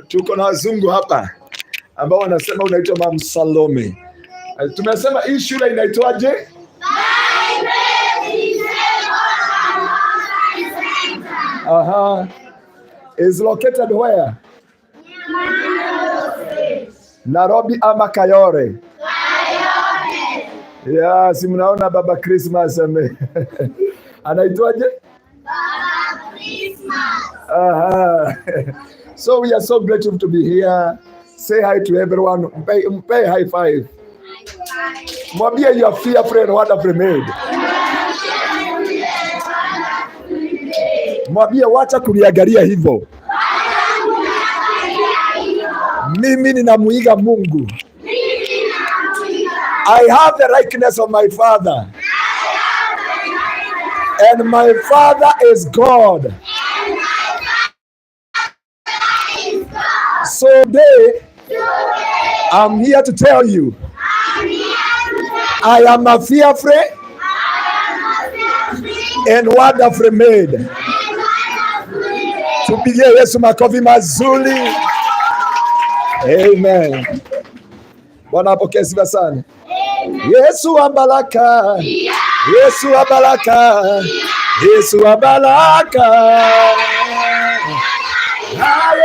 Tuko na wazungu hapa ambao wanasema unaitwa Mam Salome. Tumesema hii shule inaitwaje? Is located where? Nairobi ama Kayole? Yeah, si mnaona Baba Christmas anaitwaje? Baba Christmas. So we are so grateful to be here. Say hi to everyone. Pay high five. Mwambie you are fearful and wonderfully made. Mwambie wacha kuniangalia hivyo. Mimi ninamuiga Mungu. I have the likeness of my Father. And my Father is God. So today, I'm here to tell you, I am a fearfully and wonderfully made. Tupigie Yesu makofi mazuri. Amen. Bwana apokee sifa sana. Yesu wa baraka. Yesu wa baraka. Yesu wa baraka.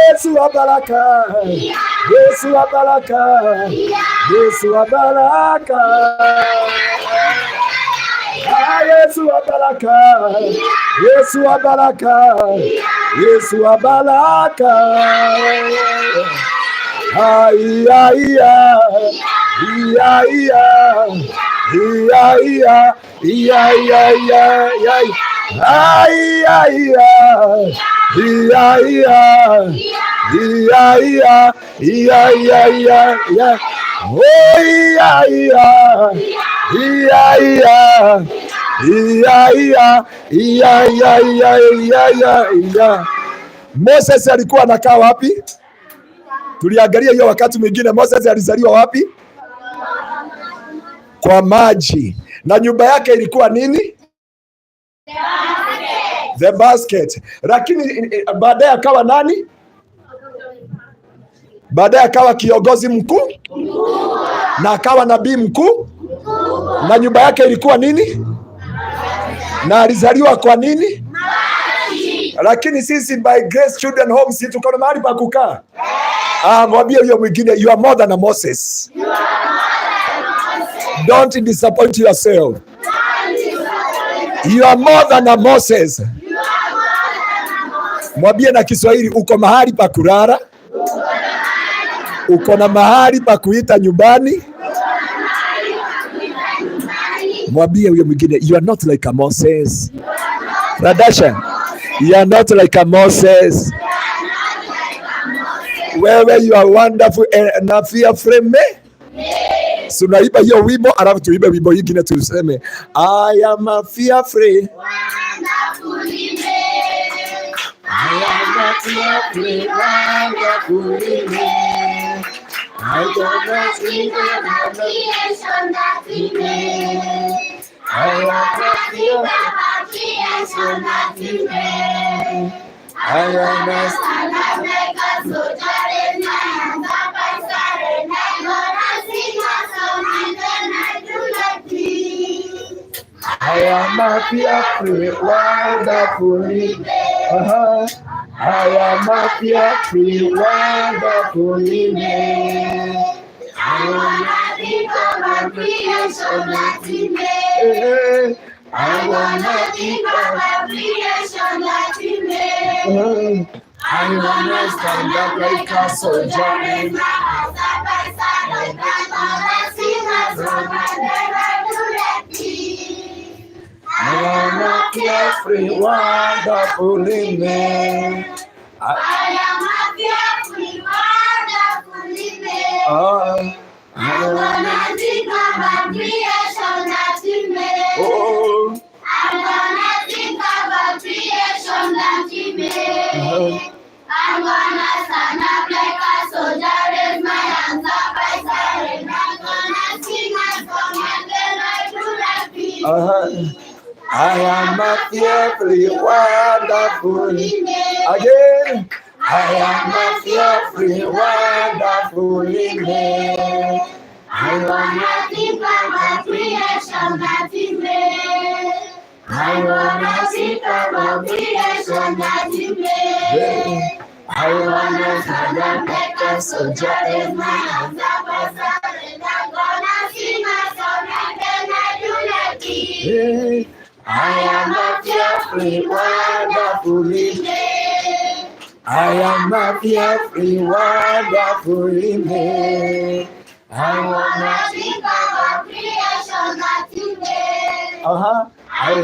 Yesu wa baraka. Yesu wa baraka. Yesu wa baraka. Yesu wa baraka. Yesu wa baraka. Yesu wa baraka. Iya iya. Iya iya. Iya iya. Iya iya iya. Iya iya. Iya iya. Iya iya. Iya iya iya. Oh iya iya. Iya iya. Iya iya. Iya iya iya iya. Moses alikuwa anakaa wapi? Tuliangalia hiyo wakati mwingine. Moses alizaliwa wapi? Kwa maji. Na nyumba yake ilikuwa nini? The basket. Lakini baadaye akawa nani? Baadaye akawa kiongozi mkuu na akawa nabii mkuu. Na nyumba yake ilikuwa nini? Na alizaliwa kwa nini? Lakini sisi by Grace Children Home si tuko na mahali pa kukaa. Mwambie huyo mwingine, you are more than a Moses. Don't disappoint yourself. You are more than a Moses. Mwambie na Kiswahili, uko mahali pa kulala. Uko na mahali pa kuita nyumbani. Mwambie huyo mwingine, you are not like a Moses. Radasha, you are not like a Moses. Wewe you are wonderful and fearfully made. So naiba hiyo wimbo, alafu tuibe wimbo nyingine tuseme, I am a fearfully wonderfully made. I am a fearfully wonderfully made. I don't know the creation that He made. I am a fearfully creation that He made. I understand that make us so jolly, my hands up and started, and gonna sing a song and then I do like this. I am a fearfully wonderfully made. I am a fearfully wonderfully made. I wanna become a creation that He made. I wanna become a creation that He made. I wanna stand up like a soldier and side by side, and I'm gonna sing a song and never do let me. I wanna fearfully wonderfully made. I am a fearfully wonderfully made. I wanna become a creation that He made. Oh. I'm gonna think of a creation that He made. I'm gonna stand up like a soldier, raise my hands up by side, and I'm gonna sing a song and then I do like this. I am a fearfully, wonderfully made. Again. I am a fearfully, wonderfully made. I wanna think of my creation that He made. I wanna think of my creation that He made. I wanna stand like a soldier in my hands up and I'm gonna sing a song and then I do like it. I am a fearfully, wonderfully made. I am a fearfully, wonderfully made. I wanna think of a creation that He made. I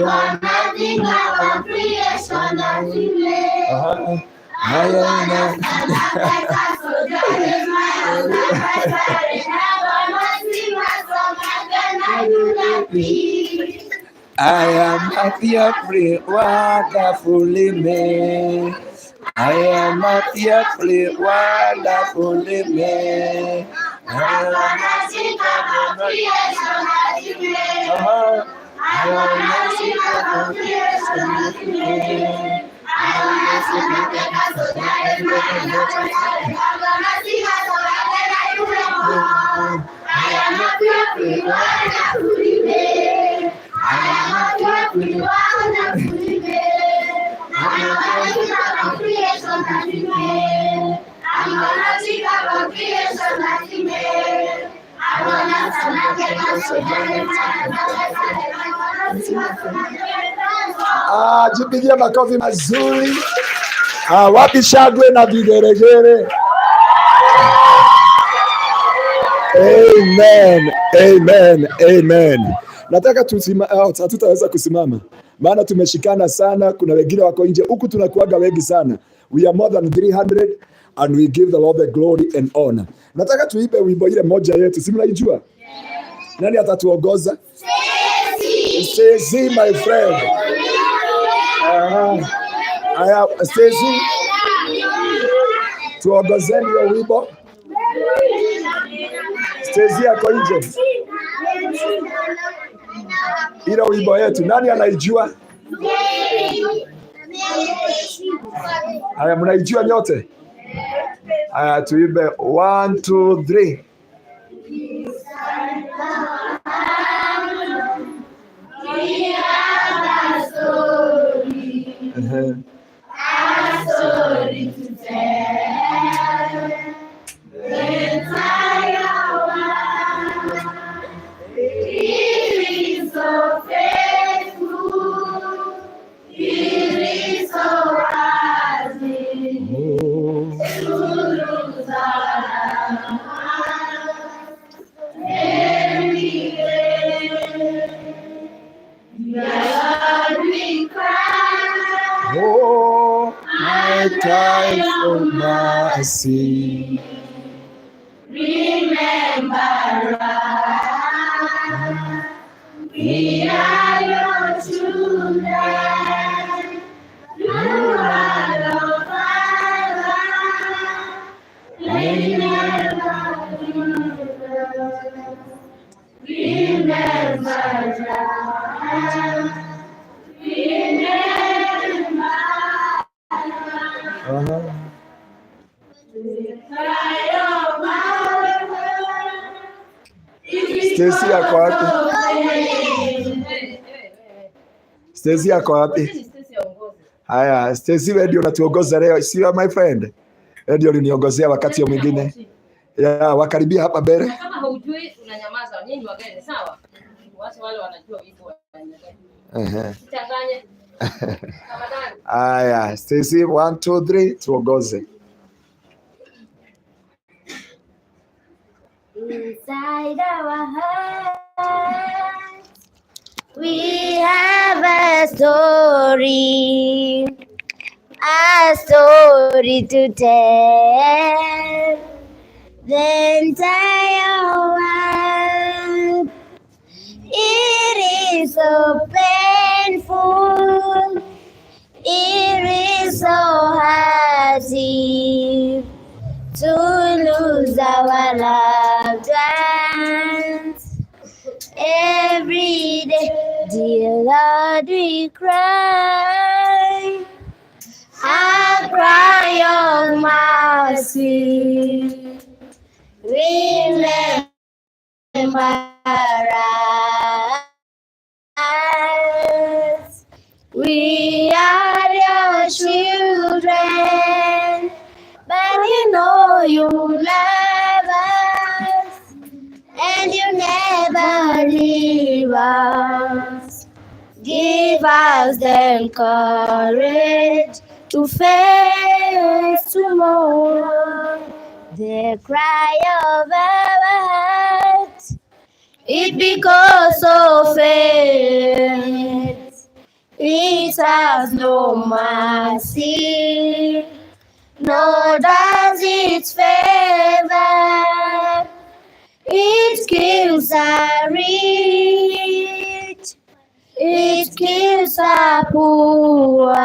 wanna think of a creation that He made. I wanna stand like a soldier with my hands up and I wanna sing a song and then I do like it. I am a fearfully, wonderfully made. I am a fearfully, wonderfully made. I wanna think of a creation that He made. I wanna think of a creation that He made. I wanna sing like a soldier in my hands up and I'm gonna sing a song and then I do like it. I am a fearfully, wonderfully made. I am a fearfully, wonderfully made. I wanna think of a creation that He made. I'm gonna think of a creation that He made. I wanna stand like a soldier in my hands up and I'm gonna sing a song and then I do like it. Jipigie makofi mazuri. Wapi shangwe na vigeregere. Amen. Amen. Amen. Nataka hatutaweza kusimama maana tumeshikana sana. Kuna wengine wako nje huku, tunakuaga wengi sana. We are more than 300 and we give the Lord the glory and honor. Nataka tuipe wimbo ile moja yetu, si mnaijua? Nani atatuongoza? Stacy, my friend. Stacy, tuongozeni hiyo wimbo. Stacy yako nje. Ile wimbo yetu nani anaijua? Haya, mnaijua nyote? Haya, tuimbe 1 2 3. We have a story. A story to tell. The entire world. He is so faithful. He is so worthy. To lose our lives every day. God, we cry. Oh, my time for mercy. Remember us. We are your children. You are the Father. Remember us. Remember us. Stacy yako wapi? Stacy yako wapi? Haya, Stacy wewe ndio unatuongoza leo, sio my friend? Wewe ndio uliniongozea wakati mwingine. Ya, wakaribia hapa mbele. Kama hujui unanyamaza, nyinyi wageni sawa? Watu wale wanajua wimbo wananyamaza. Changanye. Haya, Stacy 1 2 3 tuongoze. Inside our hearts, we have a story to tell. The entire world, it is so painful, it is so hearty to lose our loved ones every day. Dear Lord, we cry, a cry of mercy. Remember us. We are your children, but you know you love us, and you never leave us. Give us the courage to face tomorrow. The cry of our hearts, it because of faith. It has no mercy, nor does it favor. It kills the rich, it kills the poor.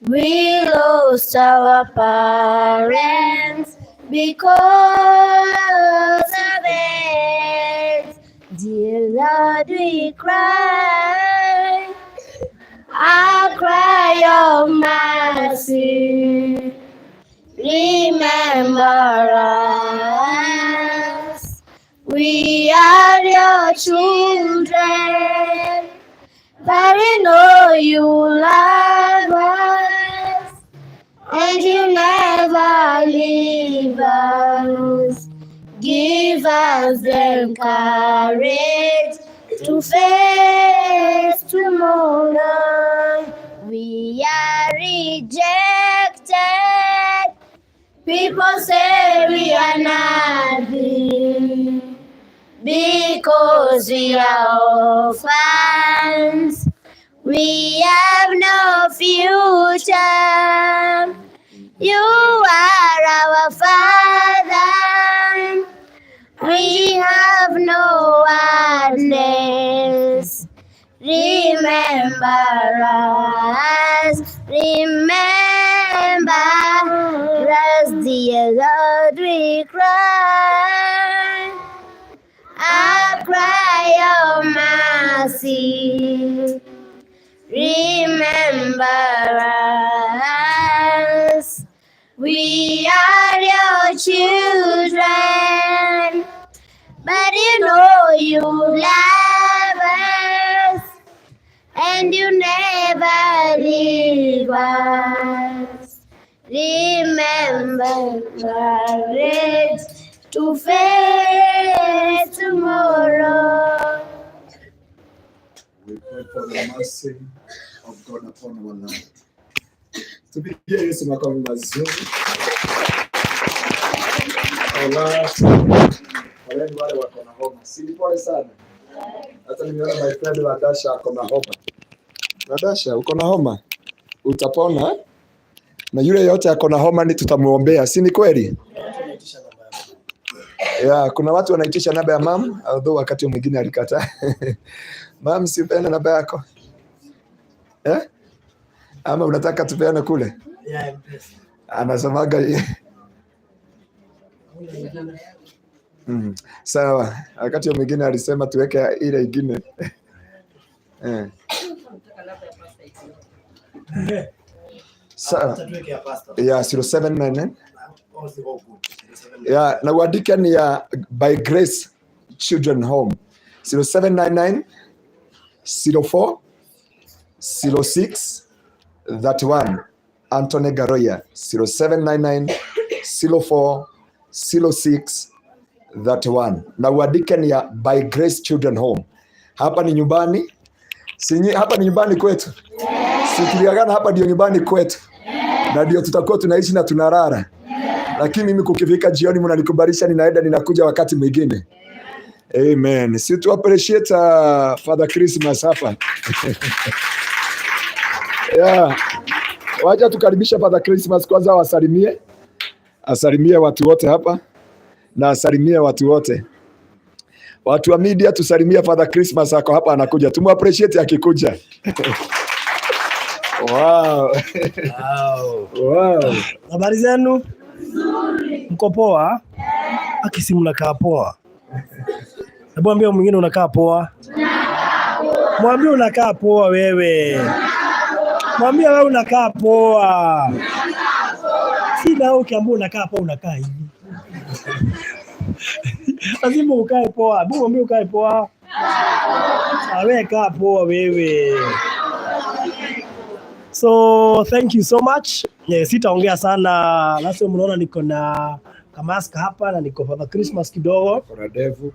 We lost our parents because of it. Dear Lord, we cry, a cry of mercy. Remember us. We are your children, but we know you love us, and you never leave us. Give us the courage to face tomorrow. We are rejected. People say we are nothing because we are orphans. We have no future. You are our Father. We have no hardness. Remember us. Remember us, dear Lord, we cry, a cry of mercy. Remember us. We are your children, but you know you love us, and you never leave us. Remember it to face tomorrow. We pray for the mercy of God upon our life. Tupigie Yesu makofi mazuri. Wale wako na homa. Si pole sana. Hata nimeona my friend Ladasha ako na homa. Ladasha, uko na homa? Utapona? Na yule yote ako na homa ni tutamuombea. Si ni kweli? Yeah, kuna watu wanaitisha namba ya mam, although wakati mwingine alikataa. Mam, si upeane namba yako? Eh? Ama unataka tupeane kule? Yeah, anasemaga sawa. Wakati mwingine alisema tuweke ile ingine. Sawa. Yeah, 0799. Yeah, na uandike ni ya By Grace Children Home. 0799 04 06 31. Anthony Ngaruiya. 0799 04 06 31. Na uandike ni ya By Grace Children Home. Hapa ni nyumbani. Hapa ni nyumbani kwetu. Si tuliagana hapa ndio nyumbani kwetu. Na ndio tutakuwa tunaishi na tunarara. Lakini mimi kukifika jioni mnanikubalisha ninaenda ninakuja wakati mwingine. Amen. Si tu appreciate Father Christmas hapa. Yeah. Wacha tukaribisha Father Christmas kwanza wasalimie. Asalimie watu wote hapa. Na asalimie watu wote. Watu wa media tusalimie Father Christmas ako hapa anakuja. Tumu appreciate akikuja. Wow. Wow. Habari zenu? Mko poa? Akisi mnakaa poa. Hebu ambia mwingine unakaa poa. Mwambie unakaa poa wewe. Mwambie wewe unakaa poa. Si na ukiambiwa unakaa poa unakaa hivi. Lazima ukae poa. Mwambie ukae poa. Wewe kaa poa wewe. So thank you so much. Sitaongea sana. Last mnaona niko na kamaska hapa na niko for Christmas kidogo. Kuna devu.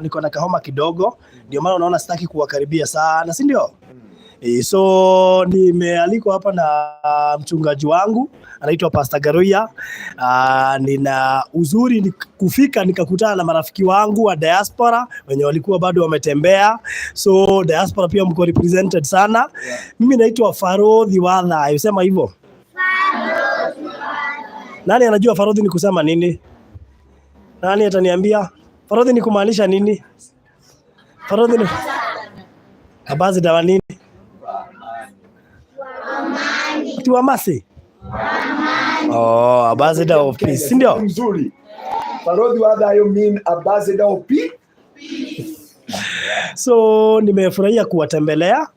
Niko na kahoma kidogo. Ndio maana unaona sitaki kuwakaribia sana, si ndio? So nimealikwa hapa na mchungaji wangu anaitwa Pastor Ngaruiya. Nina uzuri ni kufika nikakutana na marafiki wangu wa diaspora wenye walikuwa bado wametembea. So diaspora pia mko represented sana. Mimi naitwa Farodhi Wadha. Ayusema hivyo? Nani anajua Farodhi ni kusema nini? Nani ataniambia? Farodhi ni kumaanisha nini? Farodhi ni abazi dawa nini? Tiwa masi. Ambassador of peace. Ndio. Mzuri. Farodhi Wadha, you mean ambassador of peace? So nimefurahia kuwatembelea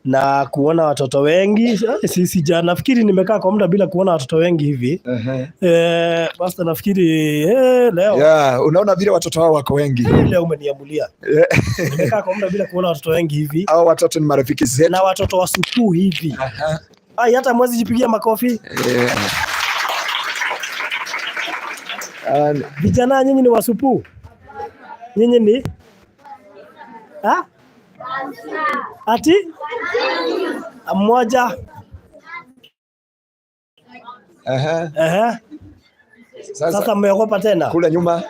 na kuona watoto wengi. Sisi jana nafikiri nimekaa kwa muda bila kuona watoto wengi hivi. Basta nafikiri leo. Unaona vile watoto hao wako wengi. Leo umeniamulia. Nimekaa kwa muda bila kuona watoto wengi hivi. Hao watoto ni marafiki zetu. Na watoto wa sukuu hivi. Hata mwezi jipigia makofi. Vijana nyinyi ni wasupu. Nyinyi ni? Ati? Mmoja. Sasa mmeogopa tena? Kule nyuma.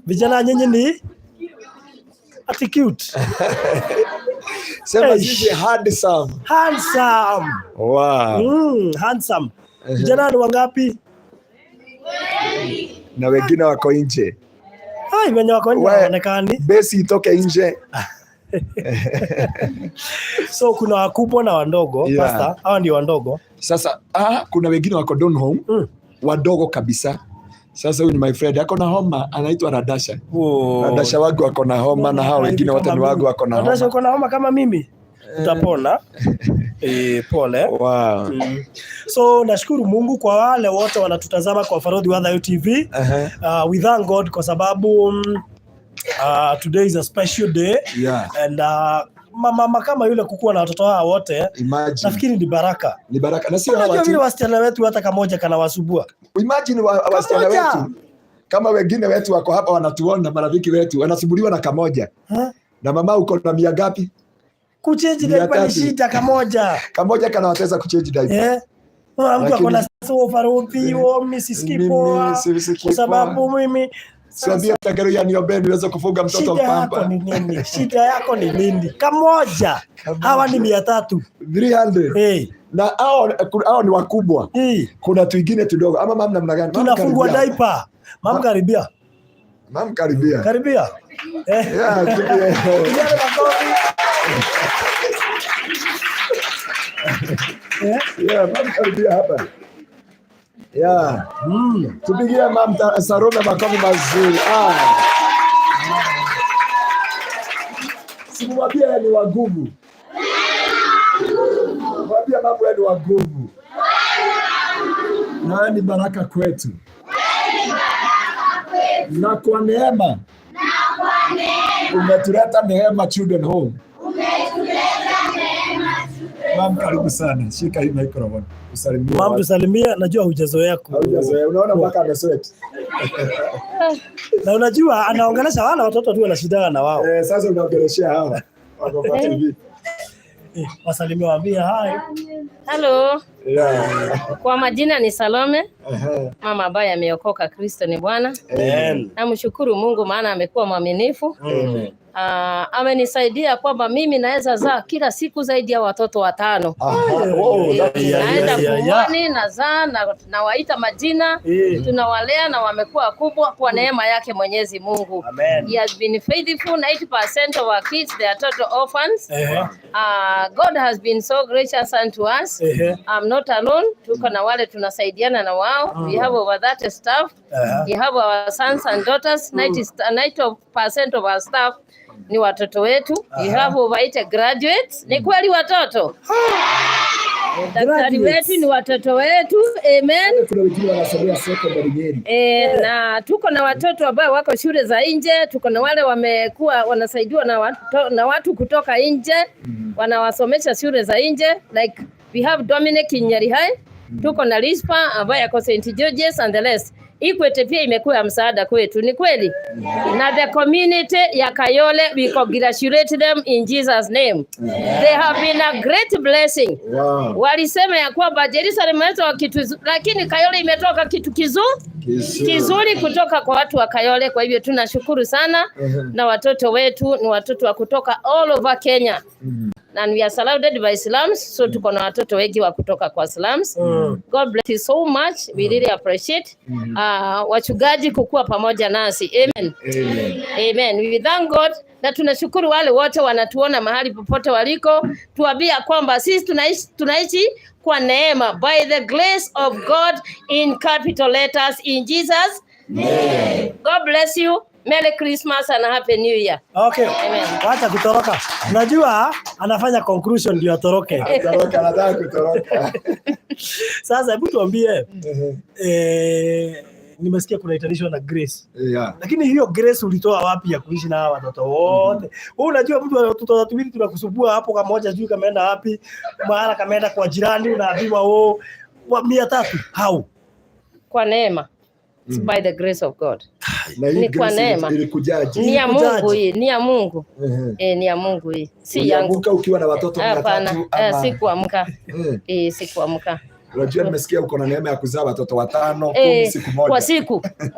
Vijana nyinyi ni? Ati cute. Sema sisi handsome. Handsome. Wow. Handsome. Vijana ni wangapi? Na wengine wako nje. Wenye wako nje wanaonekani. Besi itoke nje. So kuna wakubwa na wadogo. Pastor, hawa ndio wadogo. Sasa kuna wengine wako down home. Wadogo kabisa. Sasa huyu ni my friend, ako na homa, anaitwa Radasha. Radasha wangu ako na homa na hao wengine wote ni wangu wako na homa. Radasha uko na homa kama mimi? Utapona. Pole. Wow. So nashukuru Mungu kwa wale wote wanatutazama kwa Farodhi Wadha TV. We thank God kwa sababu today is a special day. And mama kama yule kukuwa na watoto hao wote, nafikiri ni baraka. Ni baraka. Na sio watu vile wasichana wetu hata kamoja kana wasubua. Imagine wasichana wetu kama wengine wetu wako hapa wanatuona, marafiki wetu wanasubuliwa na kamoja. Na mama uko na mia ngapi? Kuchange diaper ni shida kamoja. Kamoja kana wateza kuchange diaper. Mtu akona Farodhi mimi kwa sababu mimi Siambia Ngaruiya niombe niweze kufunga mtoto mpamba. Shida yako ni nini? Kamoja. Hawa ni 300. 300. Na hao ni wakubwa. Kuna tuingine tudogo. Ama mama namna gani? Tunafungua diaper. Mama karibia. Mama karibia. Karibia. Mama karibia hapa. Tupigie mama Sarona makofi mazuri. Simwambia ni wagumu. Mwambia mambo ni wagumu. Na ni baraka kwetu. Na kwa neema. Umetuleta neema children home. Mama karibu sana. Shika hii microphone. Usalimie. Mama tusalimia, najua hujazoea. Hujazoea. Unaona mpaka amesweat. Na unajua anaongelesha wale watoto tu wanashindana na wao. Sasa unaongeleshea hawa. Wako kwa TV. Wasalimia waambie hi. Hello. Kwa majina ni Salome. Mama ambaye ameokoka, Kristo ni Bwana. Amen. Namshukuru Mungu maana amekuwa mwaminifu. amenisaidia kwamba mimi naweza zaa kila siku zaidi ya watoto 5. Naenda kumwani nazaa na waita majina, tunawalea na wamekuwa kubwa kwa neema yake Mwenyezi Mungu. He has been faithful. 90% of our kids, they are total orphans. God has been so gracious unto us. I'm not alone. Tuko na wale tunasaidiana na wao. We have over 30 staff. We have our sons and daughters. 90% of our staff ni watoto wetu. We have over 80 graduates. Ni kweli watoto? Daktari wetu ni watoto wetu. Amen. Kuna wengine wanasomea secondary. Na tuko na watoto ambao wako shule za nje. Tuko na wale wamekuwa wanasaidiwa na watu kutoka nje. Wanawasomesha shule za nje. Like we have Dominic in Nyarihai. Tuko na Lispa ambaye ako St. George's and the rest. Equity pia imekuwa msaada kwetu, ni kweli. Na the community ya Kayole, we congratulate them in Jesus name. They have been a great blessing. Walisema ya kwamba Jerusalem imetoka kitu, lakini Kayole imetoka kitu kizuri kutoka kwa watu wa Kayole. Kwa hivyo tunashukuru sana. Na watoto wetu ni watoto wa kutoka all over Kenya. And we are surrounded by slums, so tuko na watoto wengi wa kutoka kwa slums. God bless you so much. We really appreciate wachungaji kukua pamoja nasi. Amen. Amen. We thank God na tunashukuru wale wote wanatuona mahali popote waliko. Tuambia kwamba sisi tunaishi kwa neema, by the grace of God in capital letters in Jesus name. God bless you. Merry Christmas and Happy New Year. Okay. Amen. Wacha kutoroka. Unajua anafanya conclusion ndio atoroke. Anataka kutoroka. Sasa hebu tuambie nimesikia kunaitanishwa na grace. Lakini hiyo grace ulitoa wapi ya kuishi na hawa watoto wote? Wewe unajua mtu watoto watu wili tunakusumbua hapo kama moja juu kameenda wapi? Mara kameenda kwa jirani unaambiwa 300 how? Kwa neema. It's by the grace of God. Ni kwa neema. Ni ya Mungu hii, ni ya Mungu. Ni ya Mungu hii. Si yangu. Ukiwa na watoto 300 ama sikuamka. Sikuamka. Unajua nimesikia uko na neema ya kuzaa watoto 5 10 siku moja.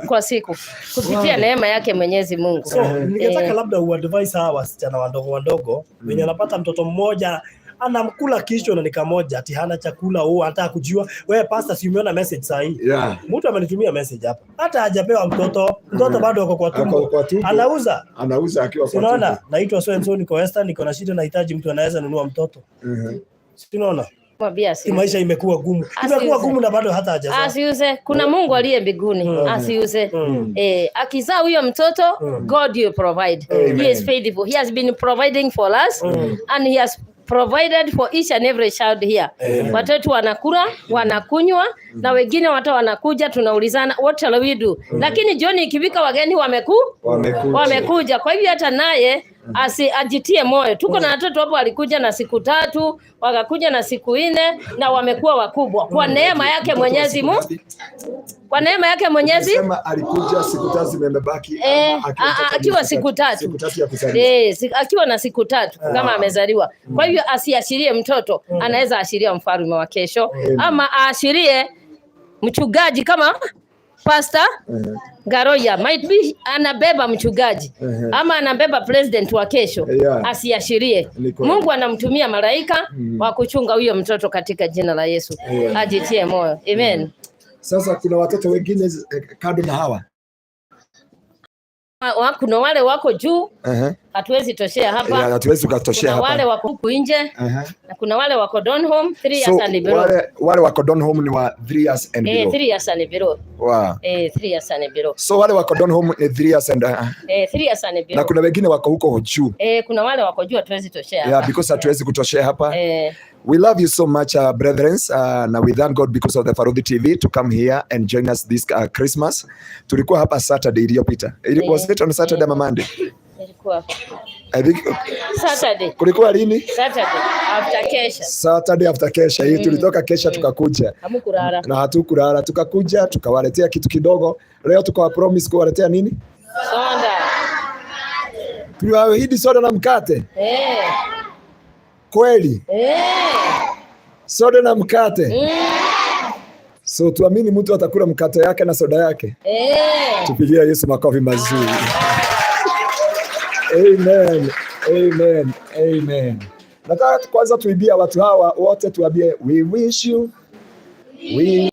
Kwa siku. Kupitia neema yake Mwenyezi Mungu. So, ningetaka labda uadvise hawa wasichana wadogo wenye anapata mtoto mmoja anamkula kichwa na nikamoja ati hana chakula anataka kujua. Wewe pastor, si umeona message saa hii? Mtu amenitumia message hapa. Hata hajapewa mtoto bado uko kwa tumbo. Anauza akiwa kwa tumbo. Unaona? Naitwa so and so, niko Western, niko na shida, nahitaji mtu anaweza nunua mtoto. Unaona? Maisha imekuwa gumu. Imekuwa gumu na bado hata hajazaa. Asiuze. Kuna Mungu aliye mbinguni. Asiuze. Akizaa huyo mtoto, God will provide. He is faithful. He has been providing for us and he has provided for each and every child here. Watoto wanakula, wanakunywa na wengine watu wanakuja, tunaulizana what shall we do? Lakini jioni ikifika wageni wamekuja. Kwa hivyo hata naye ajitie moyo. Tuko na watoto hapo walikuja na siku 3, wakakuja na siku 4 na wamekuwa wakubwa. Kwa neema yake Mwenyezi Mungu. Kwa neema yake Mwenyezi. Sema alikuja siku 3 zimebaki akiwa siku 3 ya kuzaliwa. Akiwa na siku 3 kama amezaliwa. Kwa hivyo asiashirie mtoto, anaweza ashiria mfalme wa kesho ama aashirie mchungaji kama Pastor Ngaruiya might be anabeba mchungaji ama anabeba president wa kesho. Asiashirie. Mungu anamtumia malaika wa kuchunga huyo mtoto katika jina la Yesu. Ajitie moyo. Amen. Sasa kuna watoto wengine kando na hawa. Kuna wale wako juu. Hatuwezi toshea hapa. Hatuwezi kutoshea hapa. Kuna wale wako huku nje. Na kuna wale wako down home 3 years and below. Wale wako down home ni wa 3 years and below. 3 years and below. Wow. 3 years and below. So wale wako down home ni 3 years and 3 years and below. Na kuna wengine wako huko juu. Kuna wale wako juu hatuwezi toshea hapa. Because hatuwezi kutoshea hapa. We love you so much, brethren. Now we thank God because of the Farodi TV to come here and join us this Christmas. Tulikuwa hapa Saturday iliyopita. Was it on Saturday ama Monday? Ilikuwa. I think Saturday. Kulikuwa lini? Saturday after kesha. Hii tulitoka kesha tukakuja. Hamukulala. Na hatukulala, tukakuja tukawaletea kitu kidogo. Leo tukawa promise kuwaletea nini? Soda. Tuliwaahidi soda na mkate. Kweli? Soda na mkate. So tuamini mtu atakula mkate yake na soda yake. Tupigie Yesu makofi mazuri. Amen. Amen. Amen. Nataka kwanza tuibia watu hawa wote tuambie we wish you a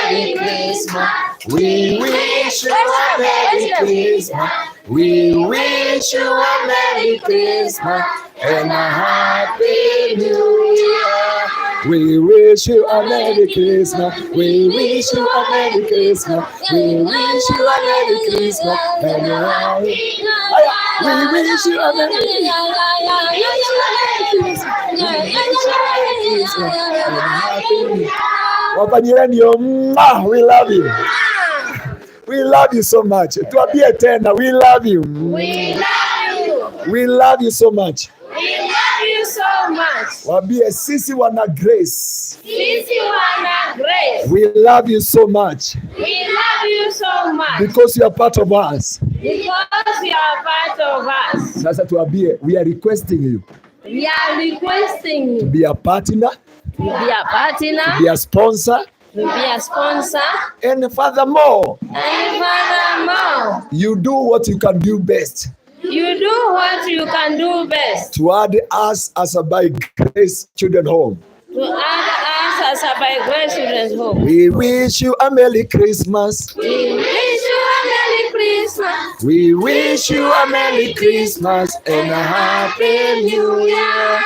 Merry Christmas. We wish you a Merry Christmas. We wish you a Merry Christmas and a Happy New Year. We wish you a Merry Christmas. We wish you a Merry Christmas. We wish you a Merry Christmas and a Happy New Year. We wish you a Merry Christmas. Wapanyirani, we love you. We love you so much. Tuambie tena, we love you. We love you. We love you so much. We love you so much. Wambie sisi wana grace. Sisi wana grace. We love you so much. We love you so much. Because you are part of us. Because you are part of us. Sasa tuambie, we are requesting you. We are requesting you. To be a partner. To be a partner. To be a sponsor. To be a sponsor. And furthermore. You do what you can do best. You do what you can do best. To add us as a by grace children home. To add us as a by grace children's home. We wish you a Merry Christmas. We wish you a Merry Christmas. We wish you a Merry Christmas and a Happy New Year.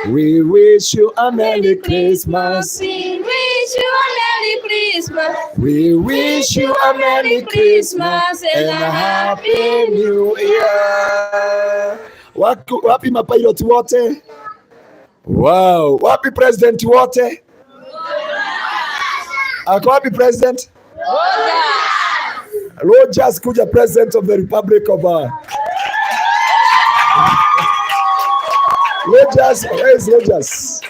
We wish you a Merry Christmas. We wish you a Merry Christmas. We wish you a Merry Christmas and a Happy New Year. Wapi mapilot wote? Wow. Wapi president wote? Ako wapi president? Rogers kuja, president of the Republic of Rogers, where is Rogers?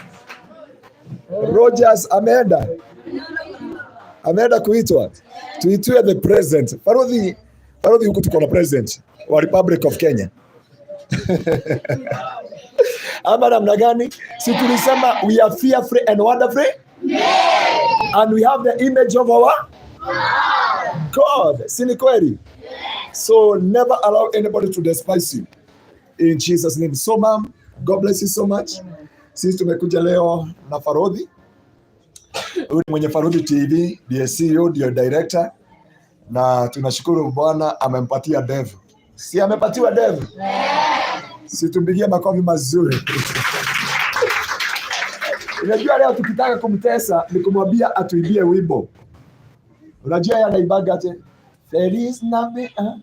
Rogers ameenda kuitwa. Tuitwe the president. Farodhi huku tuko na president wa Republic of Kenya. Ama namna gani? Si tulisema we are fear-free and wonder-free? Yes. And we have the image of our God. Si ni kweli? So never allow anybody to despise you. In Jesus' name. So ma'am, God bless you so much. Sisi tumekuja leo na Farodhi. Huyu mwenye Farodhi TV, ndiye CEO, ndiye director. Na tunashukuru Bwana amempatia dev. Si amepatiwa dev? Si tumpigie makofi mazuri. Unajua leo tukitaka kumtesa ni kumwambia atuibie wimbo. Unajua yeye anaibaga aje? Feliz Navidad.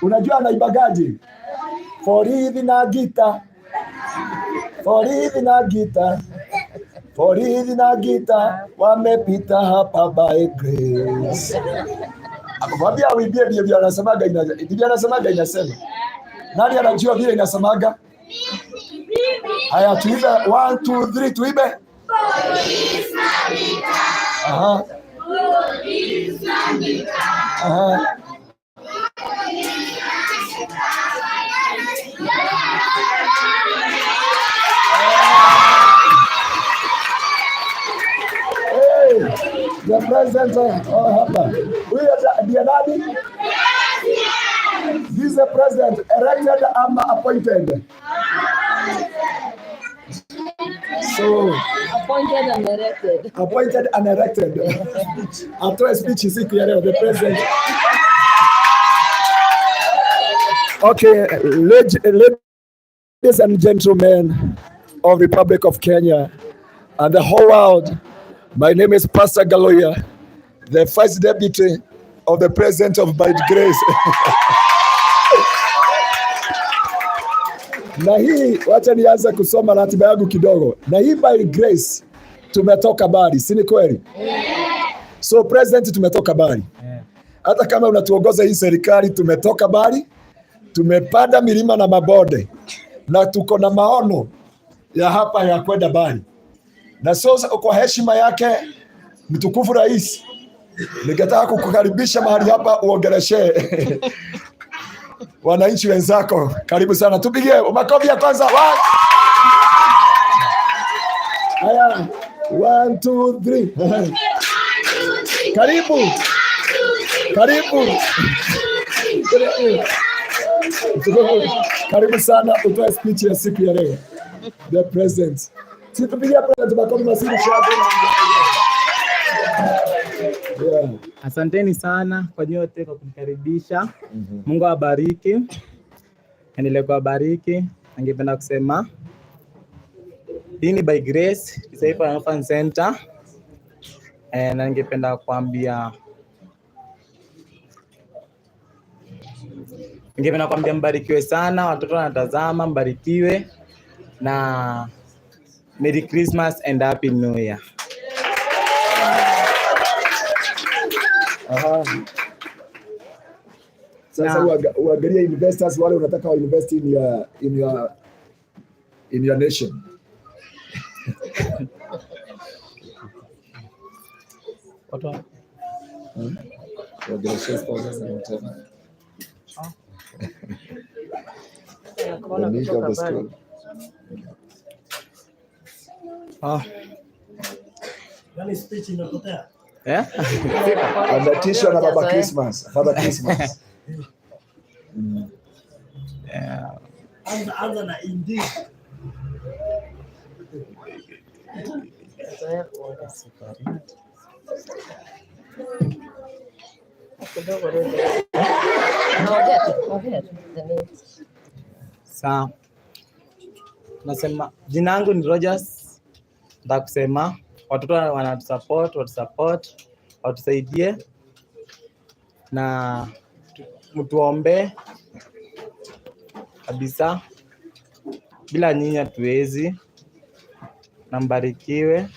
Unajua anaibagaje? Foridhi na gita. Foridhi na gita. Foridhi na gita. Wamepita hapa by grace. Akamwambia uibie vile anasemaga inasema. Nani anajua vile inasemaga? Haya tuibe 1 2 3 tuibe. Aha. Aha. Hey, the president hapa. Huyu ndiye nani? This is the president elected or appointed? So appointed and elected. Appointed and elected. After a speech siku ya leo the president. Okay, ladies and gentlemen of the Republic of Kenya and the whole world, my name is Pastor Ngaruiya, the first deputy of the president of by grace. Na hii wacha nianze kusoma ratiba yangu kidogo. Na hii by grace tumetoka bali, si ni kweli? So president tumetoka bali. Hata kama unatuongoza hii serikali tumetoka bali. Tumepanda milima na mabonde. Na tuko na maono ya hapa ya kwenda bali. Na sasa kwa heshima yake mtukufu rais, ningetaka kukukaribisha mahali hapa uongeleshe wananchi wenzako. Karibu sana. Tupigie makofi ya kwanza. Haya. 1 2 3. Karibu. Karibu. Karibu sana utoe speech ya siku ya leo. The president. Situpigia president makofi mazuri shaka. Yeah. Asanteni sana kwa nyote kwa kunikaribisha. Mungu awabariki. Endelee kuwabariki. Ningependa kusema hii ni by grace, Disciple Orphan Center. Na ningependa kuambia mbarikiwe sana, watoto wanatazama, mbarikiwe na Merry Christmas and Happy New Year. Sasa uangalia investors wale unataka wa invest in your nation. Watu speech imepotea. Ametishwa na Baba Christmas, Father Christmas. Anza na indeed. Sawa. Nasema jina langu ni Rogers. Nataka kusema watoto watusupport, watusaidie na mtuombe kabisa. Bila nyinyi hatuwezi. Na mbarikiwe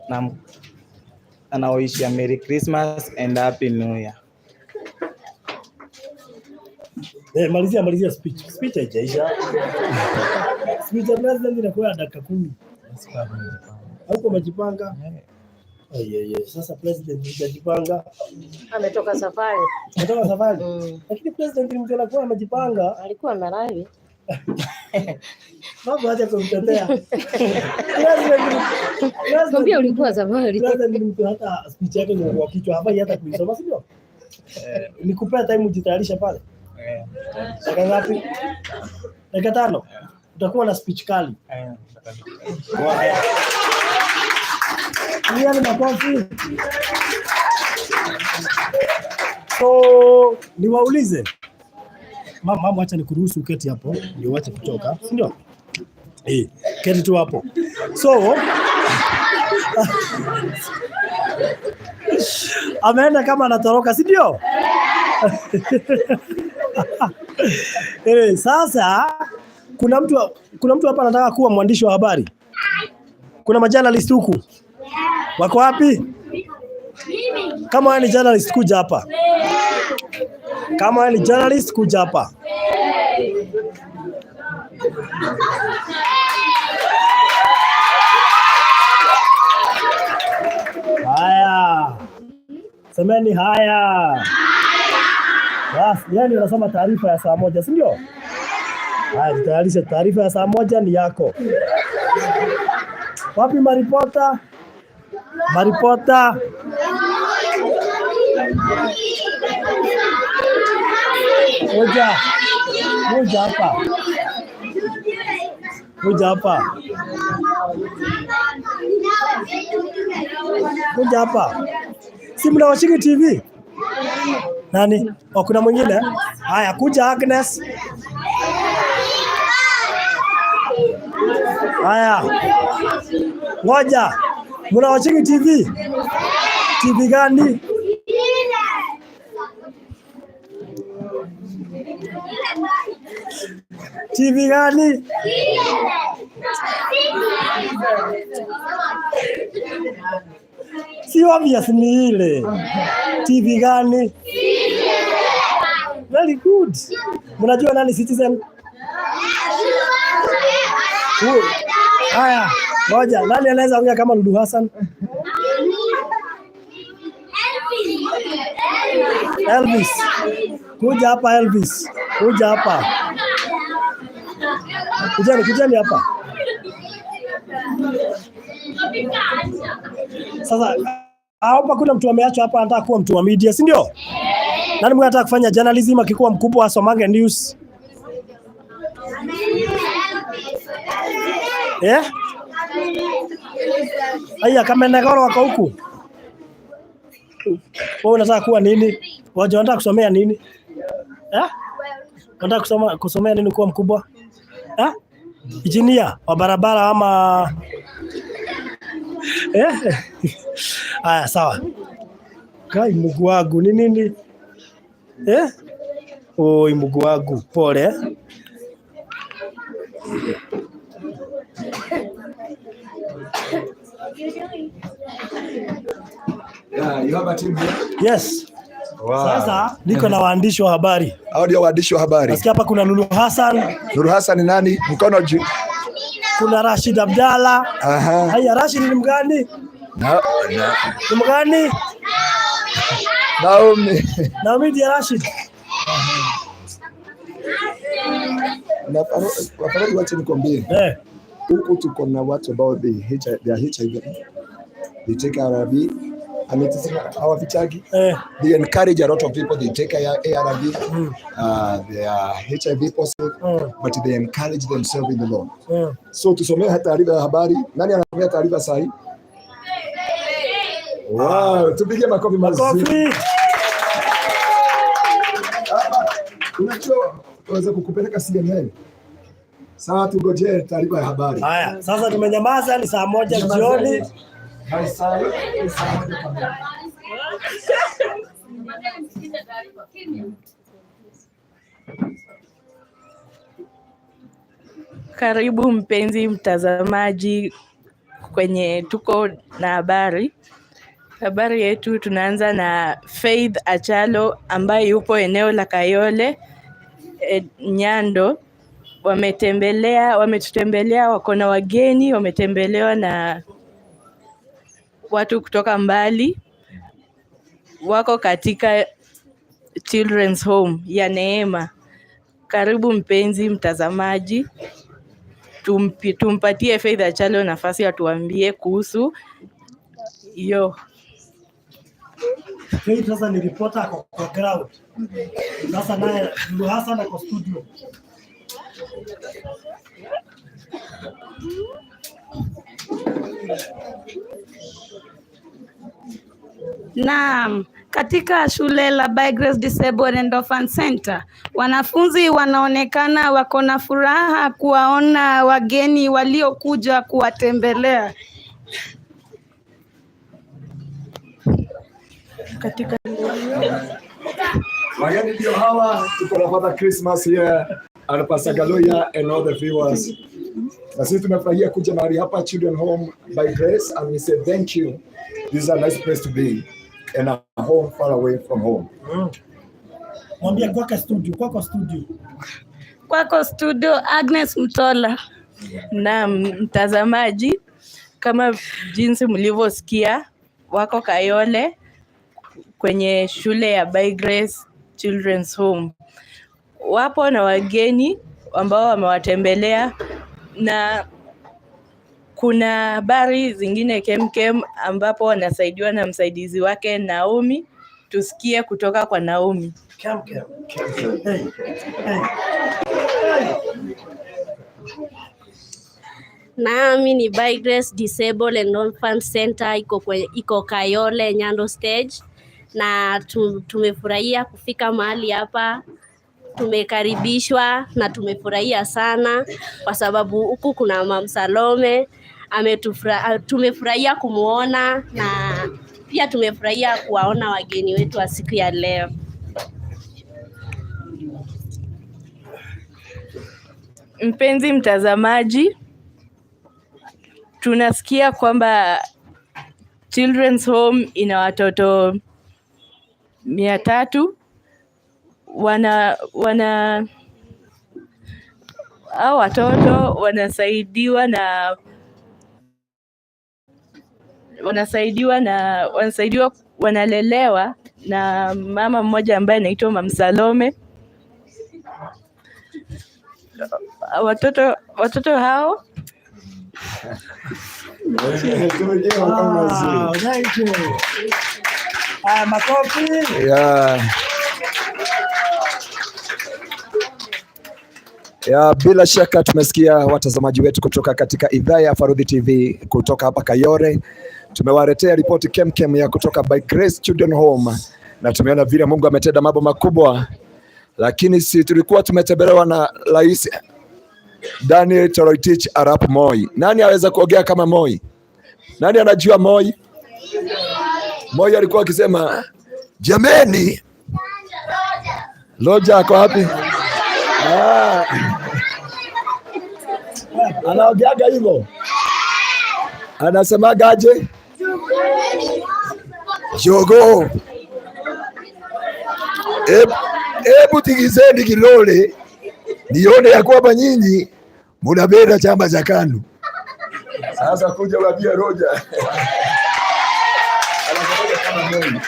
na anaoishi Merry Christmas and Happy New Year. Malizia speech. Speech haijaisha. Speech ya president inakuwa dakika 10. Hauko umejipanga? Sasa president hajajipanga. Ametoka safari. Lakini president mtu anakuwa amejipanga. Alikuwa amelala. Mambo acha kumtetea. Kwambia ulikuwa safari. President mtu hata speech yake ni kwa kichwa hapa hata kuisoma sio? Nikupea time ujitayarisha pale. Dakika ngapi? Dakika 5. Utakuwa na speech kali. Ni makofi. So niwaulize. Mama acha nikuruhusu uketi hapo ndio uache kutoka, si ndio? Keti tu hapo. So ameenda kama anatoroka, si ndio? Sasa kuna mtu hapa anataka kuwa mwandishi wa habari. Kuna majournalist huku. Wako wapi? Kama wewe ni journalist kuja hapa. Haya. Semeni haya. Bas, yani unasoma taarifa ya saa 1, si ndio? Haya, tayarisha taarifa ya saa 1 ni yako. Wapi maripota? Moja hapa. Si mnawashiki TV? Nani? Kuna mwingine? Haya, kuja Agnes. Haya. Ngoja. Mnawashiki TV? TV gani? TV gani? Si obvious ni ile. TV gani? Very good. Mnajua nani Citizen? Haya, ngoja. Nani anaweza ongea kama Lulu Hassan? Elvis. Kuja hapa Elvis. Kuja hapa. Kujeni hapa. Sasa hapa kuna mtu ameachwa hapa anataka kuwa mtu wa media, si ndio? Nani mnataka kufanya journalism akikuwa mkubwa asomange news? Aya kama Negoro wako huku. Wewe unataka kuwa nini? Waje unataka kusomea nini? Unataka kusomea nini kuwa mkubwa? Engineer wa barabara ama Aya sawa. Kai Mungu wangu ni nini? Oi Mungu wangu pole. You have a team here? Yes. Wow. Sasa niko na waandishi wa habari. Hao ndio waandishi wa habari. Nasikia hapa kuna Lulu Hassan. Lulu Hassan ni nani? Mkono juu. Kuna Rashid Abdalla. Haya Rashid ni mgani? Ni mgani? Naomi dia Rashid. Na wafadhali wacha nikwambie. Huku tuko na watu ambao they are HIV. They take ARV. They encourage a lot of people. They take ARV. They are HIV positive, but they encourage themselves in the Lord. So tusomee taarifa ya habari. Nani anasomea taarifa sahihi? Wow, tupige makofi mazuri. Unajua unaweza kukupeleka CNN. Sawa, tungojee taarifa ya habari. Haya, sasa tumenyamaza ni saa 1 jioni. Karibu mpenzi mtazamaji kwenye tuko na habari. Habari yetu tunaanza na Faith Achalo ambaye yupo eneo la Kayole Nyando. Wametutembelea, wako na wageni, wametembelewa na watu kutoka mbali. Wako katika Children's Home ya Neema. Karibu mpenzi mtazamaji. Tumpatie Faith Achalo nafasi atuambie kuhusu hiyo. Faith sasa ni reporter kwa crowd. Sasa naye Lulu Hassan kwa studio. Naam, katika shule la By Grace Disabled and Orphan Center, wanafunzi wanaonekana wako na furaha kuwaona wageni waliokuja kuwatembelea. Katika wageni ndio hawa, tuko na Father Christmas here and Pastor Ngaruiya and all the viewers. Na sisi tumefurahia kuja mahali hapa Children Home by Grace and we say thank you. This is a nice place to be and a home far away from home. Mwambie kwako studio Agnes Mtola. Na mtazamaji, kama jinsi mlivyosikia, wako Kayole kwenye shule ya By Grace Children's Home. Wapo na wageni ambao wamewatembelea na kuna habari zingine kemkem ambapo wanasaidiwa na msaidizi wake Naomi. Tusikie kutoka kwa Naomi. Nami ni By Grace Disabled and Orphan Center iko Kayole Nyando stage, na tumefurahia kufika mahali hapa. Tumekaribishwa na tumefurahia sana kwa sababu huku kuna Mama Salome tumefurahia kumuona na pia tumefurahia kuwaona wageni wetu wa siku ya leo. Mpenzi mtazamaji, tunasikia kwamba Children's Home ina watoto 300. Hao watoto wanalelewa na mama mmoja ambaye anaitwa Mama Salome. Watoto hao makofi. Ya, bila shaka tumesikia watazamaji wetu kutoka katika idhaa ya Farudhi TV kutoka hapa Kayole. Tumewaletea ripoti kemkem ya kutoka By Grace Children Home na tumeona vile Mungu ametenda mambo makubwa, lakini si tulikuwa tumetembelewa na Rais Daniel Toroitich Arap Moi. Nani aweza kuongea kama Moi? Nani anajua Moi? Moi alikuwa akisema jameni, Loja ako wapi? Anaongeaga hivyo, anasemaga aje? Jogo, ebu tigizeni kilole nione ya kwamba nyinyi munapenda chama cha KANU. Sasa kuja wabia Roja anasemaga kama Moi.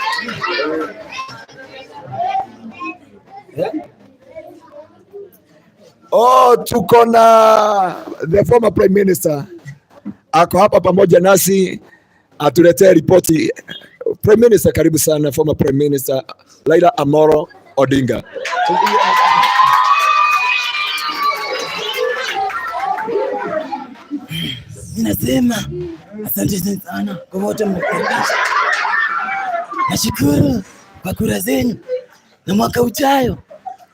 Oh, tuko na the former prime minister ako hapa pamoja nasi atuletee ripoti. Prime minister, karibu sana. Former prime minister Raila Amolo Odinga. Ninasema asante sana kwa wote mnakaribisha. Nashukuru kwa kura zenu, na mwaka ujayo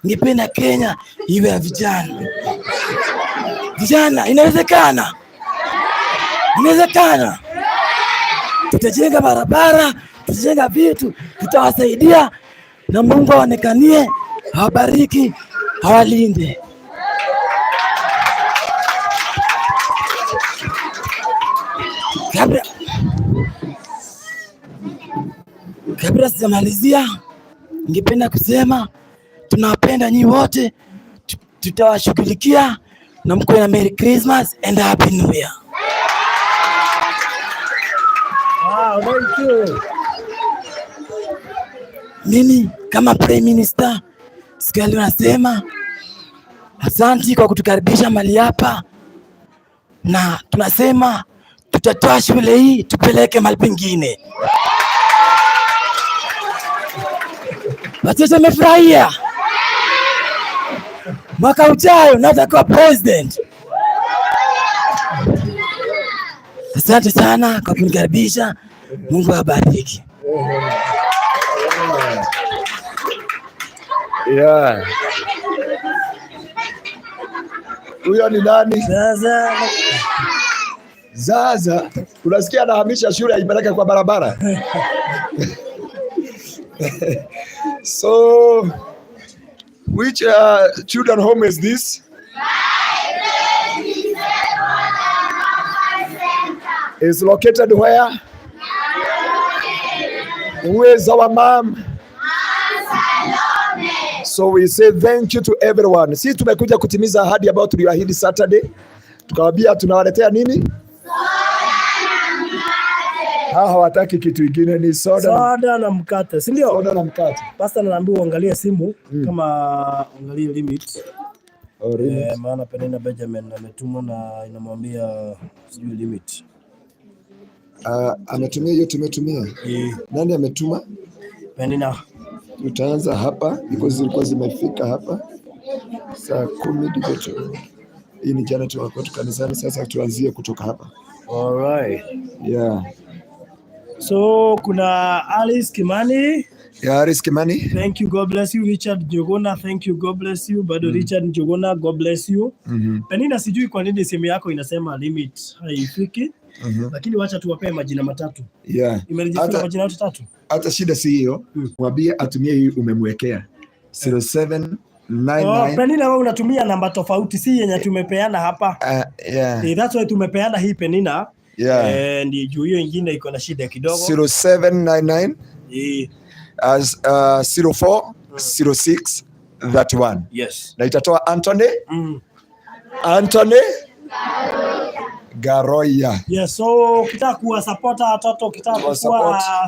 ningependa Kenya iwe ya vijana. Vijana, inawezekana. Inawezekana. Tutajenga barabara, tutajenga vitu, tutawasaidia na Mungu aonekanie, awabariki, awalinde. Kabla sijamalizia, ningependa kusema tunawapenda nyinyi wote, tutawashughulikia na mkuwe na Merry Christmas and Happy New Year. Wow, thank you. Mimi kama Prime Minister sikali nasema asante kwa kutukaribisha mahali hapa, na tunasema tutatoa shule hii tupeleke mahali pengine. Watoto wamefurahia. Mwaka ujao natakuwa president. Asante sana kwa kunikaribisha. Mungu awabariki. Yeah. Huyo ni nani? Zaza. Unasikia anahamisha shule aipeleke kwa barabara. So, which children home is this? Is located where? Who is our mom? So we say thank you to everyone. Sisi tumekuja kutimiza ahadi ambayo tuliahidi Saturday. Tukawaambia tunawaletea nini? Hawataki kitu kingine, ni soda na mkate, si ndio? Soda na mkate. Pastor anaambiwa uangalie simu kama angalie limit. Maana Penina Benjamin ametumwa na inamwambia sijui limit. Ametumia hiyo tumetumia. Nani ametuma? Penina. Tutaanza hapa because zilikuwa zimefika hapa saa 10 digoto. Hii ni jana tuwako kanisani, sasa tuanzie kutoka hapa. All right. Yeah. So kuna Alice Kimani. Yeah, Alice Kimani. Thank you, God bless you. Richard Njogona, thank you, God bless you. Bado Richard Njogona, God bless you. Penina, sijui kwa nini simu yako inasema limit haifiki. Lakini wacha tuwape majina matatu. Yeah. Imerejea majina yote tatu. Hata shida si hiyo. Mwambie atumie hii umemwekea. 0799. Penina, wewe unatumia namba tofauti, si yenye tumepeana hapa. Yeah. That's why tumepeana hii Penina. Yeah. Ndio juu hiyo nyingine iko na shida kidogo. 0799 040631. Yes. Na itatoa Anthony. Anthony Ngaruiya. Yes, so ukitaka kuwa supporter watoto, ukitaka kuwa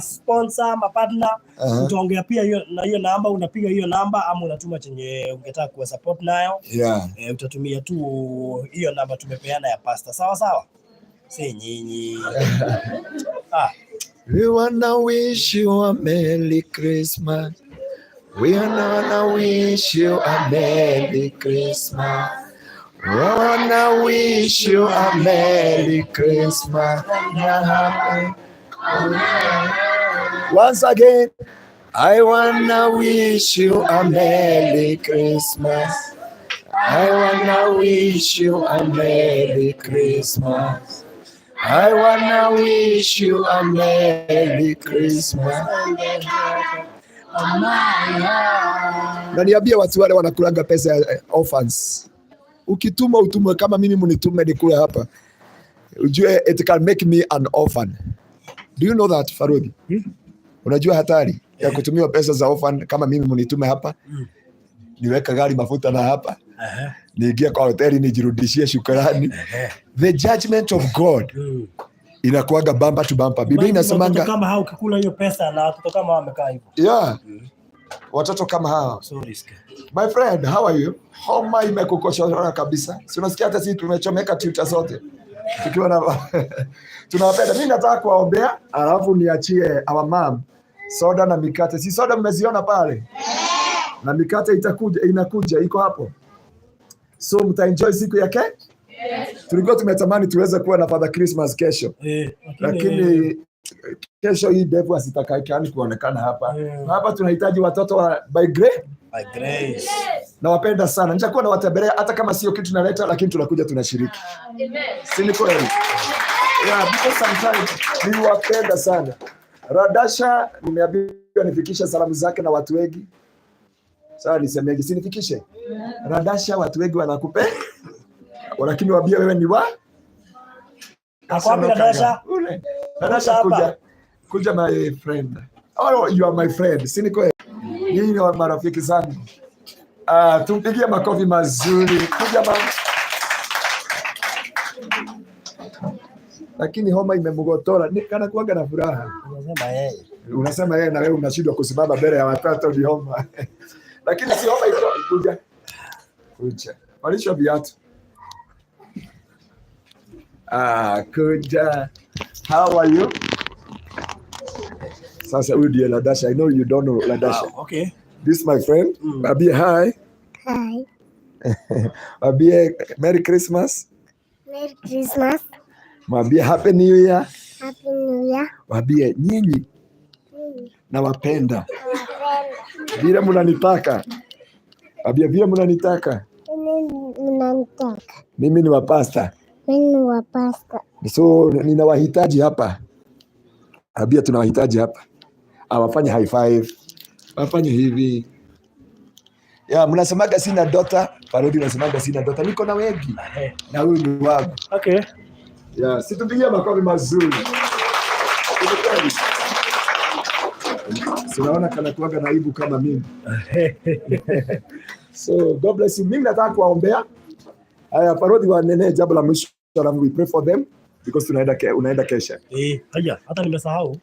sponsor, mapartner, utaongea pia hiyo namba, unapiga hiyo namba ama unatuma chenye ungetaka kuwa support nayo. Yeah. Utatumia tu hiyo namba tumepeana ya pastor. Sawa sawa? Si nyinyi. We wanna wish you a Merry Christmas. We wanna wish you a Merry Christmas. Wanna wish you a Merry Christmas. Once again, I wanna wish you a Merry Christmas. I wanna wish you a Merry Christmas. I wanna wish you a Merry Christmas. Na niambie watu wale wanakulanga pesa ya orphans. Ukituma utume kama mimi mnitume nikule hapa. Ujue it can make me an orphan. Do you know that, Farudi? Unajua hatari ya kutumia pesa za orphan kama mimi mnitume hapa? Niweka gari mafuta na hapa. Niingia kwa hoteli nijirudishie shukrani. The judgment of God inakuaga bamba to bamba. Biblia inasemanga kama hao ukikula hiyo pesa na watoto kama wamekaa hivyo. Yeah. Watoto kama hao. So risky. My friend, how are you? Homa imekukoshona kabisa. Si unasikia hata sisi tumechomeka tuta zote. Tukiwa na tunawapenda. Mimi nataka kuwaombea alafu niachie our mom soda na mikate. Si soda mmeziona pale? Na mikate inakuja iko hapo. So mtaenjoy siku yake? Yes. Tulikuwa tumetamani tuweze kuwa na Father Christmas kesho. Lakini kesho hii devu asitakaikani kuonekana hapa. Hapa tunahitaji watoto wa by grace. By grace. Yes. Na wapenda sana. Nitakuwa na watembelea hata kama sio kitu naleta, lakini tunakuja tunashiriki. Amen. Si ni kweli? Yeah, because sometimes ni wapenda sana. Radasha nimeambiwa nifikishe salamu zake na watu wengi. Sawa, nisemeje? Si nifikishe? Radasha watu wengi wanakupenda. Lakini waambie wewe ni wa? Akwambia Radasha? Radasha kuja my friend. Oh, you are my friend. Si ni kweli? Nyinyi ni marafiki zangu. Tumpigie makofi mazuri. Kuja mama. Lakini homa imemgotola. Kana kuaga na furaha. Unasema yeye na wewe unashindwa kusimama mbele ya watoto ni homa. Lakini si homa iko kuja. Walisho viatu. Kuja. How are you? Sasa huyu ndiye Ladasha. I know you don't know Ladasha. Wow, okay. This is my friend. Abie, hi. Hi. Abie, Merry Christmas. Merry Christmas. Mwambie Happy New Year. Happy New Year. Mwambie nyinyi nawapenda. Vile mnanitaka. Mwambie vile mnanitaka. Mimi ni wapasta. Mimi ni wapasta. So ninawahitaji hapa. Mwambie tunawahitaji hapa. Wafanye high five. Wafanye hivi. Ya, mnasemaga sina dota. Parodi unasemaga sina dota. Niko na wengi. Na huyu ni wangu. Okay. Ya, situpigie makofi mazuri. Sinaona kana kuaga naibu kama mimi. So, God bless you. Mimi nataka kuwaombea. Parodi wa nene jambo la mwisho. We pray for them because unaenda kesha. Haya, hata nimesahau.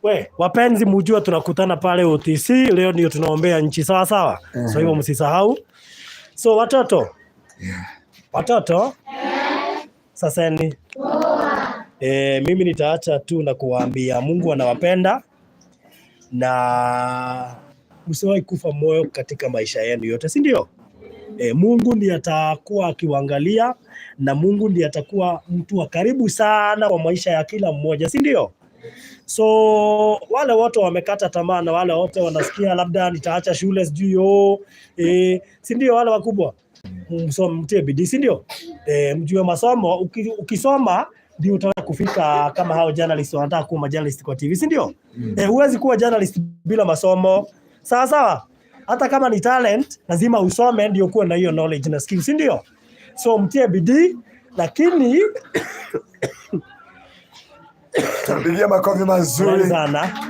We, wapenzi mjua tunakutana pale OTC, leo ndio tunaombea nchi sawa sawa. So hivyo msisahau. So watoto. Watoto. Sasa ni mimi nitaacha tu na kuwaambia Mungu anawapenda na msiwahi kufa moyo katika maisha yenu yote, si ndio? Mungu ndiye atakuwa akiwaangalia na Mungu ndiye atakuwa mtu wa karibu sana kwa maisha ya kila mmoja, si ndio? So wale wote wamekata tamaa na wale wote wanasikia labda nitaacha shule sijui si ndio, wale wakubwa mtie bidii, si ndio? Mjue masomo, ukisoma ndio utaweza kufika kama hao journalists wanataka kuwa journalist kwa TV, si ndio? Huwezi kuwa journalist bila masomo. Sawa sawa? Hata kama ni talent lazima usome ndio kuwa na hiyo knowledge na skills, si ndio? So mtie bidii, lakini tupigie makofi mazuri sana.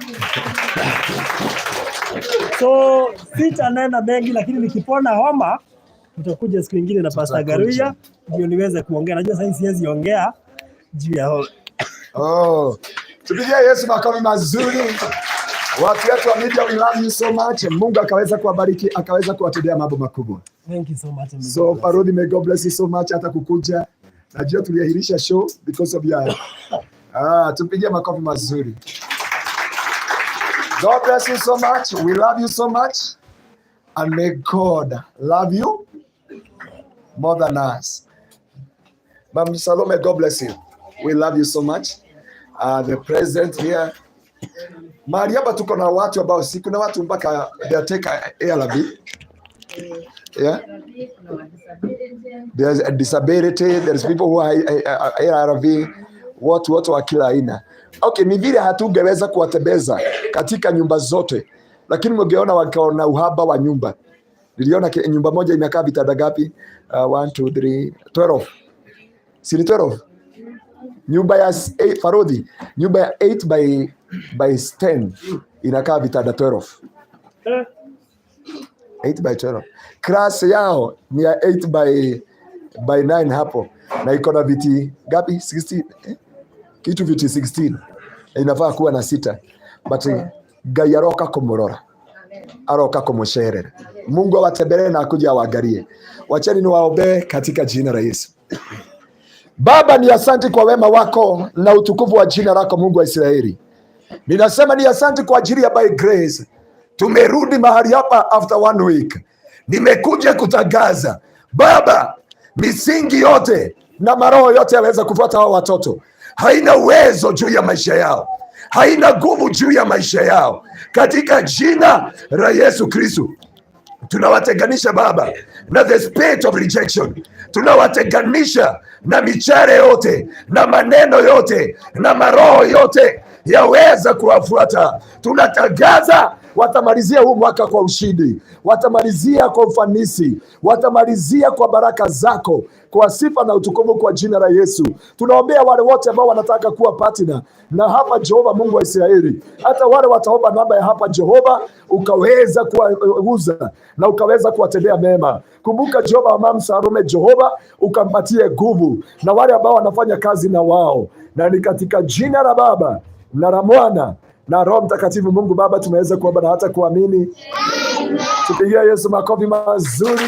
So sitanena mengi, lakini nikipona homa utakuja siku nyingine na Pastor Ngaruiya ndio niweze kuongea. Najua sasa siwezi ongea juu ya tupigie Yesu makofi mazuri. Watu wetu wa media, we love you so much. Mungu akaweza kuwabariki, akaweza kuwatendea mambo makubwa. Thank you so much. So Parodi, may God bless you so much hata kukuja. Najua tuliahirisha show because of your tupigie makofi mazuri. God bless you so much. We love you so much. And may God love you more than us. Ma'am Salome, God bless you. We love you so much. The president here. Mahali hapa tuko na watu ambao si kuna watu mpaka they take ARV. Yeah. There's a disability, there's people who are ARV, watu wa kila aina. Okay, ni vile hatungeweza kuwatembeza katika nyumba zote, lakini mngeona wakaona uhaba wa nyumba. Niliona nyumba moja inakaa vitanda gapi? 1 2 3 12. Si 12? Nyumba ya 8 Farodhi, nyumba ya 8 by 10 inakaa vitanda 12. 8 by 12. Class yao ni ya 8 by 9 hapo, na iko na viti gapi? 16. Kitu viti 16. Inafaa kuwa na 6. But Ngai aroka kumurora, aroka kumusherera. Mungu awatembelee na akuja awaangalie. Wacheni niwaombe katika jina la Yesu. Baba, ni asante kwa wema wako na utukufu wa jina lako, Mungu wa Israeli. Ninasema ni asante kwa ajili ya by grace. Tumerudi mahali hapa after 1 week. Nimekuja kutangaza Baba, misingi yote na maroho yote yaweza kufuata hao watoto. Haina uwezo juu ya maisha yao, haina nguvu juu ya maisha yao. Katika jina la Yesu Kristo tunawatenganisha Baba na the spirit of rejection. Tunawatenganisha na michare yote na maneno yote na maroho yote yaweza kuwafuata. Tunatangaza watamalizia huu mwaka kwa ushindi, watamalizia kwa ufanisi, watamalizia kwa baraka zako, kwa sifa na utukufu kwa jina la Yesu. Tunaombea wale wote ambao wanataka kuwa partner na hapa Jehova Mungu wa Israeli, hata wale wataomba namba ya hapa Jehova, ukaweza kuwauza na ukaweza kuwatendea mema. Kumbuka Jehova wa Mama Salome, Jehova ukampatie nguvu na wale ambao wanafanya kazi na wao, na ni katika jina la Baba na la Mwana na Roho Mtakatifu. Mungu Baba, tumeweza kuomba na hata kuamini. Tupigie Yesu makofi mazuri.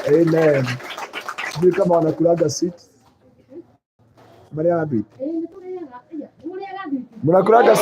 Amen. Sijui kama wanakulaga seat. Mnakulaga